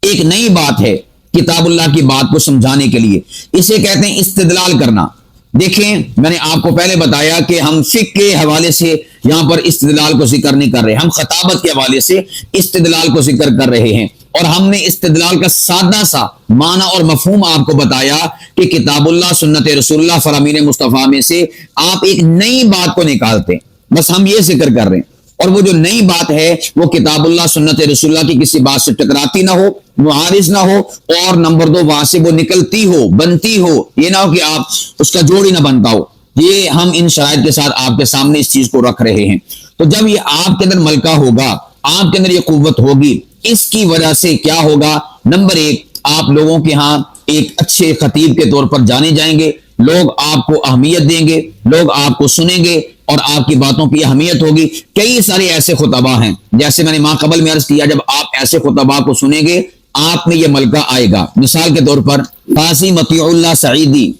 ایک نئی بات ہے کتاب اللہ کی بات کو سمجھانے کے لیے، اسے کہتے ہیں استدلال کرنا۔ دیکھیں میں نے آپ کو پہلے بتایا کہ ہم فقہ کے حوالے سے یہاں پر استدلال کو ذکر نہیں کر رہے، ہم خطابت کے حوالے سے استدلال کو ذکر کر رہے ہیں، اور ہم نے استدلال کا سادہ سا معنی اور مفہوم آپ کو بتایا کہ کتاب اللہ، سنت رسول اللہ، فرامین مصطفیٰ میں سے آپ ایک نئی بات کو نکالتے ہیں، بس ہم یہ ذکر کر رہے ہیں، اور وہ جو نئی بات ہے وہ کتاب اللہ، سنت رسول اللہ کی کسی بات سے ٹکراتی نہ ہو، معارض نہ ہو، اور نمبر 2 وہاں سے وہ نکلتی ہو، بنتی ہو، یہ نہ ہو کہ آپ اس کا جوڑ ہی نہ بنتا ہو۔ یہ ہم ان شرائط کے ساتھ آپ کے سامنے اس چیز کو رکھ رہے ہیں۔ تو جب یہ آپ کے اندر ملکہ ہوگا، آپ کے اندر یہ قوت ہوگی، اس کی وجہ سے کیا ہوگا؟ نمبر 1، آپ لوگوں کے ہاں ایک اچھے خطیب کے طور پر جانے جائیں گے، لوگ آپ کو اہمیت دیں گے، لوگ آپ کو سنیں گے، اور آپ کی باتوں کی اہمیت ہوگی۔ کئی سارے ایسے خطبہ ہیں، جیسے میں نے ماں قبل میں عرض کیا، جب آپ ایسے خطبہ کو سنیں گے آپ میں یہ ملکہ آئے گا۔ مثال کے طور پر قاضی مطیع اللہ سعیدی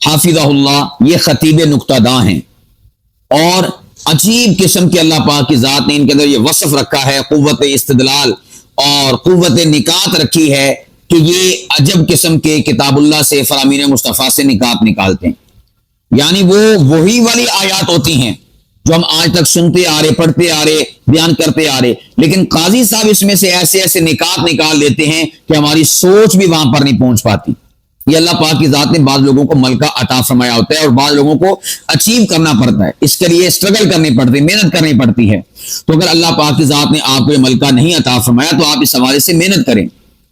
حافظہ اللہ، یہ خطیب نکتہ داں ہیں، اور عجیب قسم کے اللہ پاک کی ذات نے ان کے اندر یہ وصف رکھا ہے، قوت استدلال اور قوت نکات رکھی ہے کہ یہ عجب قسم کے کتاب اللہ سے، فرامین مصطفیٰ سے نکات نکالتے ہیں۔ یعنی وہ وہی والی آیات ہوتی ہیں جو ہم آج تک سنتے آ رہے، پڑھتے آ رہے، بیان کرتے آ رہے، لیکن قاضی صاحب اس میں سے ایسے ایسے نکات نکال لیتے ہیں کہ ہماری سوچ بھی وہاں پر نہیں پہنچ پاتی۔ یہ اللہ پاک کی ذات نے بعض لوگوں کو ملکہ عطا فرمایا ہوتا ہے، اور بعض لوگوں کو اچیو کرنا پڑتا ہے، اس کے لیے سٹرگل کرنی پڑتی ہے، محنت کرنی پڑتی ہے۔ تو اگر اللہ پاک کی ذات نے آپ کو یہ ملکہ نہیں عطا فرمایا تو آپ اس حوالے سے محنت کریں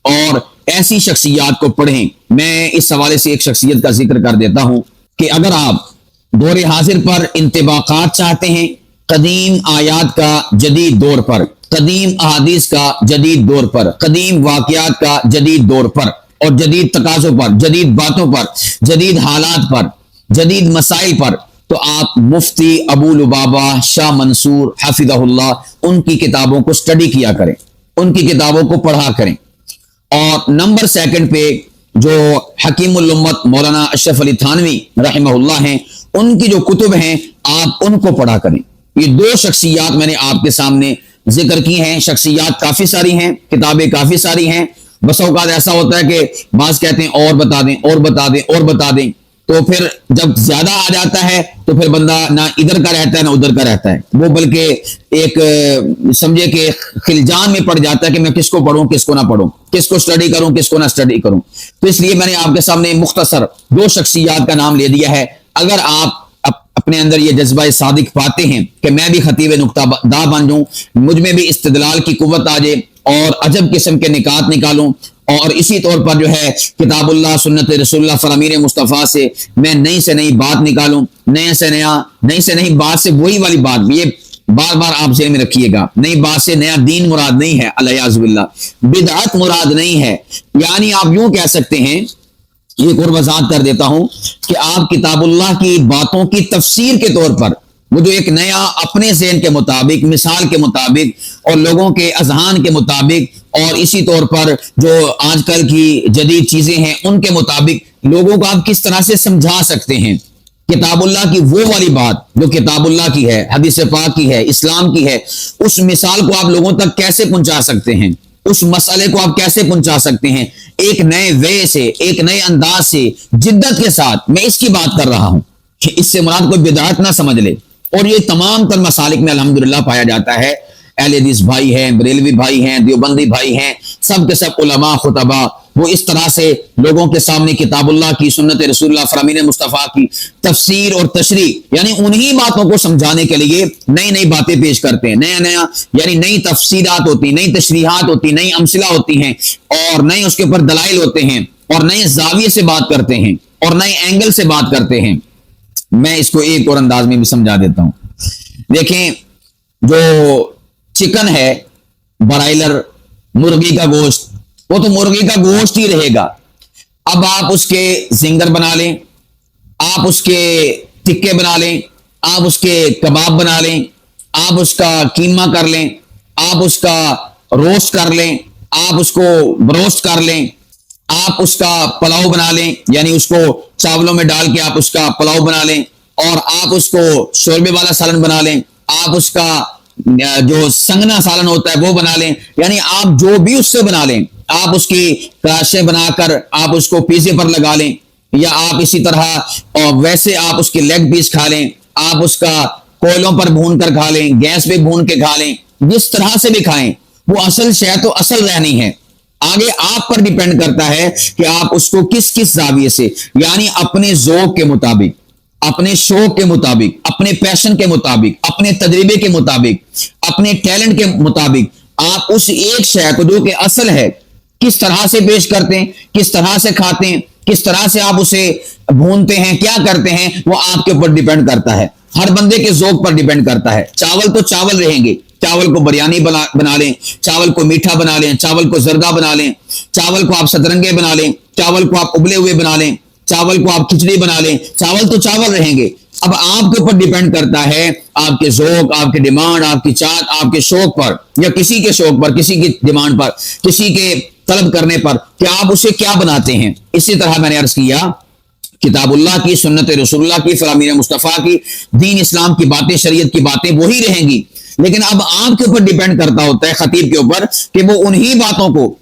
اور ایسی شخصیات کو پڑھیں۔ میں اس حوالے سے ایک شخصیت کا ذکر کر دیتا ہوں کہ اگر آپ دور حاضر پر انطباقات چاہتے ہیں، قدیم آیات کا جدید دور پر، قدیم احادیث کا جدید دور پر، قدیم واقعات کا جدید دور پر، اور جدید تقاضوں پر، جدید باتوں پر، جدید حالات پر، جدید مسائل پر، تو آپ مفتی ابو لبابہ شاہ منصور حفظہ اللہ ان کی کتابوں کو سٹڈی کیا کریں، ان کی کتابوں کو پڑھا کریں۔ اور نمبر 2 پہ جو حکیم الامت مولانا اشرف علی تھانوی رحمہ اللہ ہیں، ان کی جو کتب ہیں آپ ان کو پڑھا کریں۔ یہ 2 شخصیات میں نے آپ کے سامنے ذکر کی ہیں، شخصیات کافی ساری ہیں، کتابیں کافی ساری ہیں۔ بس اوقات ایسا ہوتا ہے کہ بعض کہتے ہیں اور بتا دیں اور بتا دیں اور بتا دیں، تو پھر جب زیادہ آ جاتا ہے تو پھر بندہ نہ ادھر کا رہتا ہے نہ ادھر کا رہتا ہے، وہ بلکہ ایک سمجھے کہ خلجان میں پڑ جاتا ہے کہ میں کس کو پڑھوں کس کو نہ پڑھوں، کس کو سٹڈی کروں کس کو نہ سٹڈی کروں۔ تو اس لیے میں نے آپ کے سامنے مختصر 2 شخصیات کا نام لے دیا ہے۔ اگر آپ اپنے اندر یہ جذبہ صادق پاتے ہیں کہ میں بھی خطیب نقطہ داں بن جاؤں، مجھ میں بھی استدلال کی قوت آ جائے اور عجب قسم کے نکات نکالوں، اور اسی طور پر جو ہے کتاب اللہ سنت رسول اللہ فرامین مصطفیٰ سے میں نئی سے نئی بات نکالوں، نئی سے نئی بات سے وہی والی بات، یہ بار بار آپ ذہن میں رکھیے گا، نئی بات سے نیا دین مراد نہیں ہے، الیاذ باللہ بدعت مراد نہیں ہے۔ یعنی آپ یوں کہہ سکتے ہیں، ایک اور وضاحت کر دیتا ہوں کہ آپ کتاب اللہ کی باتوں کی تفسیر کے طور پر وہ جو ایک نیا اپنے ذہن کے مطابق، مثال کے مطابق اور لوگوں کے اذہان کے مطابق اور اسی طور پر جو آج کل کی جدید چیزیں ہیں ان کے مطابق لوگوں کو آپ کس طرح سے سمجھا سکتے ہیں۔ کتاب اللہ کی وہ والی بات جو کتاب اللہ کی ہے، حدیث پاک کی ہے، اسلام کی ہے، اس مثال کو آپ لوگوں تک کیسے پہنچا سکتے ہیں، اس مسئلے کو آپ کیسے پہنچا سکتے ہیں، ایک نئے وے سے، ایک نئے انداز سے، جدت کے ساتھ میں اس کی بات کر رہا ہوں کہ اس سے مراد کوئی بدعت نہ سمجھ لے۔ اور یہ تمام تر مسالک میں الحمدللہ پایا جاتا ہے۔ اہل حدیث بھائی ہیں، بریلوی بھائی ہیں، دیوبندی بھائی ہیں، سب کے سب علماء خطبہ وہ اس طرح سے لوگوں کے سامنے کتاب اللہ کی، سنت رسول اللہ فرامین مصطفیٰ کی تفسیر اور تشریح، یعنی انہی باتوں کو سمجھانے کے لیے نئی نئی باتیں پیش کرتے ہیں، نیا یعنی نئی تفسیرات ہوتی، نئی تشریحات ہوتی، نئی امثلہ ہوتی ہیں، اور نئے اس کے اوپر دلائل ہوتے ہیں، اور نئے زاویے سے بات کرتے ہیں، اور نئے اینگل سے بات کرتے ہیں۔ میں اس کو ایک اور انداز میں بھی سمجھا دیتا ہوں۔ دیکھیں، جو چکن ہے، برائلر، مرغی کا گوشت، وہ تو مرغی کا گوشت ہی رہے گا۔ اب آپ اس کے زنگر بنا لیں، آپ اس کے ٹکے بنا لیں، آپ اس کے کباب بنا لیں، آپ اس کا قیمہ کر لیں، آپ اس کا روسٹ کر لیں، آپ اس کو بروسٹ کر لیں، آپ اس کا پلاؤ بنا لیں، یعنی اس کو چاولوں میں ڈال کے آپ اس کا پلاؤ بنا لیں، اور آپ اس کو شوربے والا سالن بنا لیں، آپ اس کا جو سنگنا سالن ہوتا ہے وہ بنا لیں، یعنی آپ جو بھی اس سے بنا لیں، آپ اس کی کراشے بنا کر آپ اس کو پیزے پر لگا لیں، یا آپ اسی طرح ویسے آپ اس کے لیگ پیس کھا لیں، آپ اس کا کوئلوں پر بھون کر کھا لیں، گیس پہ بھون کے کھا لیں، جس طرح سے بھی کھائیں، وہ اصل شے تو اصل رہنی ہے۔ آگے آپ پر ڈیپینڈ کرتا ہے کہ آپ اس کو کس کس زاویے سے، یعنی اپنے ذوق کے مطابق، اپنے شوق کے مطابق، اپنے پیشن کے مطابق، اپنے تجربے کے مطابق، اپنے ٹیلنٹ کے مطابق آپ اس ایک شے کو جو کہ اصل ہے کس طرح سے پیش کرتے ہیں، کس طرح سے کھاتے ہیں، کس طرح سے آپ اسے بھونتے ہیں، کیا کرتے ہیں، وہ آپ کے اوپر ڈیپینڈ کرتا ہے، ہر بندے کے ذوق پر ڈیپینڈ کرتا ہے۔ چاول تو چاول رہیں گے، چاول کو بریانی بنا لیں، چاول کو میٹھا بنا لیں، چاول کو زردہ بنا لیں، چاول کو آپ سترنگے بنا لیں، چاول کو آپ ابلے ہوئے بنا لیں، چاول کو آپ کھچڑی بنا لیں، چاول تو چاول رہیں گے۔ اب آپ کے اوپر ڈیپینڈ کرتا ہے آپ کے ذوق، آپ کے ڈیمانڈ، آپ کی چاہت، آپ کے شوق پر، یا کسی کے شوق پر، کسی کی ڈیمانڈ پر، کسی کے طلب کرنے پر کہ آپ اسے کیا بناتے ہیں۔ اسی طرح میں نے عرض کیا کتاب اللہ کی، سنت رسول اللہ کی، فرامین مصطفیٰ کی، دین اسلام کی باتیں، شریعت کی باتیں وہی رہیں گی، لیکن اب آپ کے اوپر ڈیپینڈ کرتا ہوتا ہے خطیب کے اوپر کہ وہ انہی باتوں کو،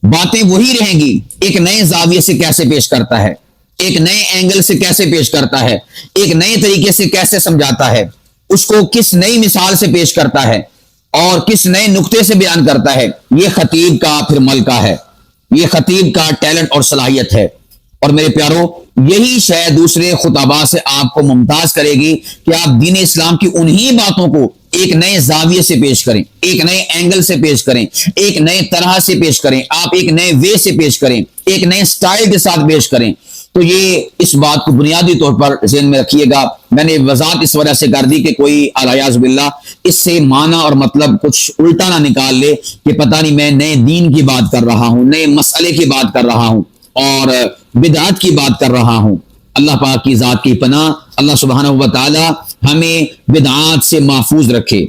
باتیں وہی رہیں گی، ایک نئے زاویے سے کیسے پیش کرتا ہے، ایک نئے اینگل سے کیسے پیش کرتا ہے، ایک نئے طریقے سے کیسے سمجھاتا ہے، اس کو کس نئی مثال سے پیش کرتا ہے اور کس نئے نقطے سے بیان کرتا ہے۔ یہ خطیب کا پھر ملکہ ہے، یہ خطیب کا ٹیلنٹ اور صلاحیت ہے۔ اور میرے پیارو، یہی شے دوسرے خطباء سے آپ کو ممتاز کرے گی کہ آپ دین اسلام کی انہی باتوں کو ایک نئے زاویے سے پیش کریں، ایک نئے اینگل سے پیش کریں، ایک نئے طرح سے پیش کریں، آپ ایک نئے وے سے پیش کریں، ایک نئے سٹائل کے ساتھ پیش کریں۔ تو یہ اس بات کو بنیادی طور پر ذہن میں رکھیے گا۔ میں نے وضاحت اس وجہ سے کر دی کہ کوئی الیاذ باللہ اس سے معنی اور مطلب کچھ الٹا نہ نکال لے کہ پتہ نہیں میں نئے دین کی بات کر رہا ہوں، نئے مسئلے کی بات کر رہا ہوں اور بدعت کی بات کر رہا ہوں۔ اللہ پاک کی ذات کی پناہ، اللہ سبحانہ و تعالی ہمیں بدعات سے محفوظ رکھے،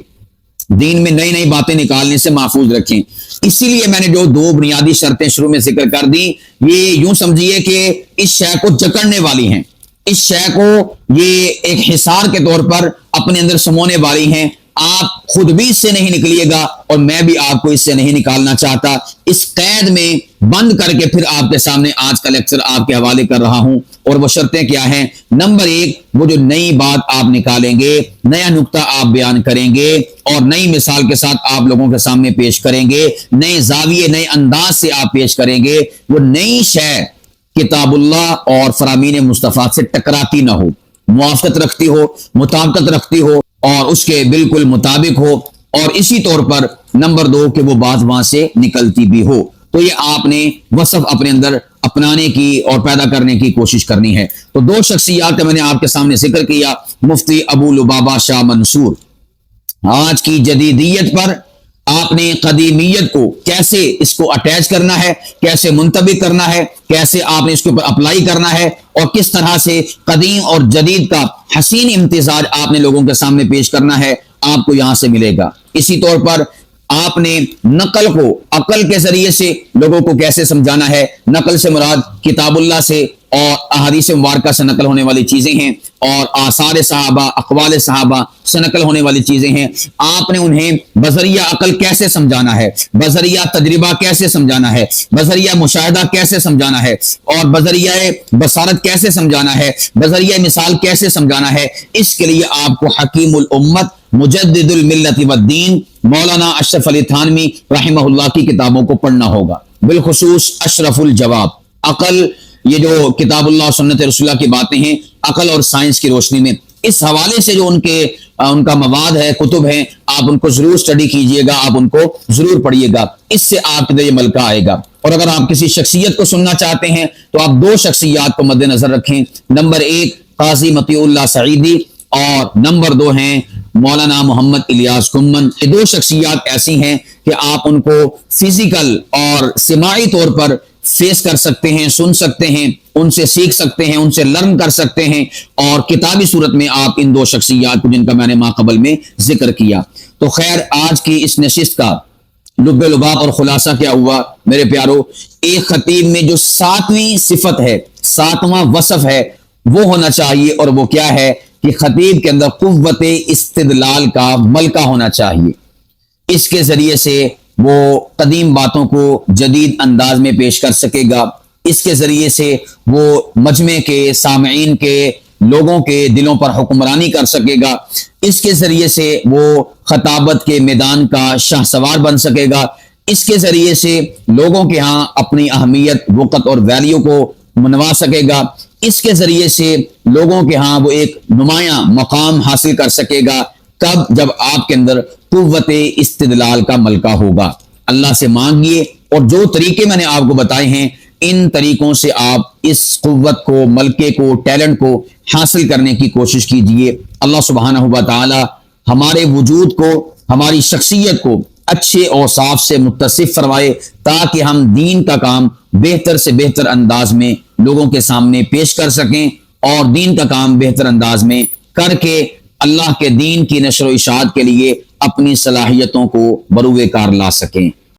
دین میں نئی نئی باتیں نکالنے سے محفوظ رکھیں۔ اسی لیے میں نے جو 2 بنیادی شرطیں شروع میں ذکر کر دی، یہ یوں سمجھیے کہ اس شے کو جکڑنے والی ہیں، اس شے کو یہ ایک حصار کے طور پر اپنے اندر سمونے والی ہیں۔ آپ خود بھی اس سے نہیں نکلیے گا اور میں بھی آپ کو اس سے نہیں نکالنا چاہتا. اس قید میں بند کر کے پھر آپ کے سامنے آج کا لیکچر آپ کے حوالے کر رہا ہوں. اور وہ شرطیں کیا ہیں؟ نمبر 1، وہ جو نئی بات آپ نکالیں گے، نیا نقطہ آپ بیان کریں گے اور نئی مثال کے ساتھ آپ لوگوں کے سامنے پیش کریں گے، نئے زاویے نئے انداز سے آپ پیش کریں گے. وہ نئی شے کتاب اللہ اور فرامین مصطفیٰ سے ٹکراتی نہ ہو، موافقت رکھتی ہو، مطابقت رکھتی ہو اور اس کے بالکل مطابق ہو. اور اسی طور پر نمبر 2 کہ وہ بات وہاں سے نکلتی بھی ہو. تو یہ آپ نے وصف اپنے اندر اپنانے کی اور پیدا کرنے کی کوشش کرنی ہے. تو 2 شخصیات کا میں نے آپ کے سامنے ذکر کیا. مفتی ابو لبابہ شاہ منصور، آج کی جدیدیت پر آپ نے قدیمیت کو کیسے اس کو اٹیچ کرنا ہے، کیسے منطبق کرنا ہے، کیسے آپ نے اس کے اوپر اپلائی کرنا ہے اور کس طرح سے قدیم اور جدید کا حسین امتزاج آپ نے لوگوں کے سامنے پیش کرنا ہے، آپ کو یہاں سے ملے گا. اسی طور پر آپ نے نقل کو عقل کے ذریعے سے لوگوں کو کیسے سمجھانا ہے. نقل سے مراد کتاب اللہ سے اور احادیث مبارکہ سے نقل ہونے والی چیزیں ہیں اور آثار صحابہ، اقوال صحابہ سے نقل ہونے والی چیزیں ہیں. آپ نے انہیں بذریعہ عقل کیسے سمجھانا ہے، بذریعہ تجربہ کیسے سمجھانا ہے، بذریعہ مشاہدہ کیسے سمجھانا ہے اور بذریعہ بصارت کیسے سمجھانا ہے، بذریعہ مثال کیسے سمجھانا ہے. اس کے لیے آپ کو حکیم الامت مجدد الملت والدین مولانا اشرف علی تھانوی رحمہ اللہ کی کتابوں کو پڑھنا ہوگا، بالخصوص اشرف الجواب. عقل، یہ جو کتاب اللہ اور سنت رسول اللہ کی باتیں ہیں عقل اور سائنس کی روشنی میں، اس حوالے سے جو ان کا مواد ہے، کتب ہیں، آپ ان کو ضرور سٹڈی کیجئے گا، آپ ان کو ضرور پڑھیے گا. اس سے آپ کے یہ ملکہ آئے گا. اور اگر آپ کسی شخصیت کو سننا چاہتے ہیں تو آپ 2 شخصیات کو مد نظر رکھیں. نمبر 1 قاضی مطیع اللہ سعیدی اور نمبر 2 ہیں مولانا محمد الیاس کمن. یہ 2 شخصیات ایسی ہیں کہ آپ ان کو فزیکل اور سماعی طور پر فیس کر سکتے ہیں، سن سکتے ہیں، ان سے سیکھ سکتے ہیں، ان سے لرن کر سکتے ہیں. اور کتابی صورت میں آپ ان 2 شخصیات کو جن کا میں نے ماقبل میں ذکر کیا. تو خیر، آج کی اس نشست کا لب لباب اور خلاصہ کیا ہوا میرے پیارو؟ ایک خطیب میں جو 7ویں صفت ہے، 7واں وصف ہے، وہ ہونا چاہیے. اور وہ کیا ہے کہ خطیب کے اندر قوت استدلال کا ملکہ ہونا چاہیے. اس کے ذریعے سے وہ قدیم باتوں کو جدید انداز میں پیش کر سکے گا. اس کے ذریعے سے وہ مجمع کے سامعین کے لوگوں کے دلوں پر حکمرانی کر سکے گا. اس کے ذریعے سے وہ خطابت کے میدان کا شاہ سوار بن سکے گا. اس کے ذریعے سے لوگوں کے ہاں اپنی اہمیت، وقت اور ویلیو کو منوا سکے گا. اس کے ذریعے سے لوگوں کے ہاں وہ ایک نمایاں مقام حاصل کر سکے گا. کب؟ جب آپ کے اندر قوت استدلال کا ملکہ ہوگا. اللہ سے مانگیے اور جو طریقے میں نے آپ کو بتائے ہیں ان طریقوں سے آپ اس قوت کو، ملکے کو، ٹیلنٹ کو حاصل کرنے کی کوشش کیجئے. اللہ سبحانہ و تعالی ہمارے وجود کو، ہماری شخصیت کو اچھے اوصاف سے متصف فرمائے تاکہ ہم دین کا کام بہتر سے بہتر انداز میں لوگوں کے سامنے پیش کر سکیں اور دین کا کام بہتر انداز میں کر کے اللہ کے دین کی نشر و اشاعت کے لیے اپنی صلاحیتوں کو بروئے کار لا سکیں.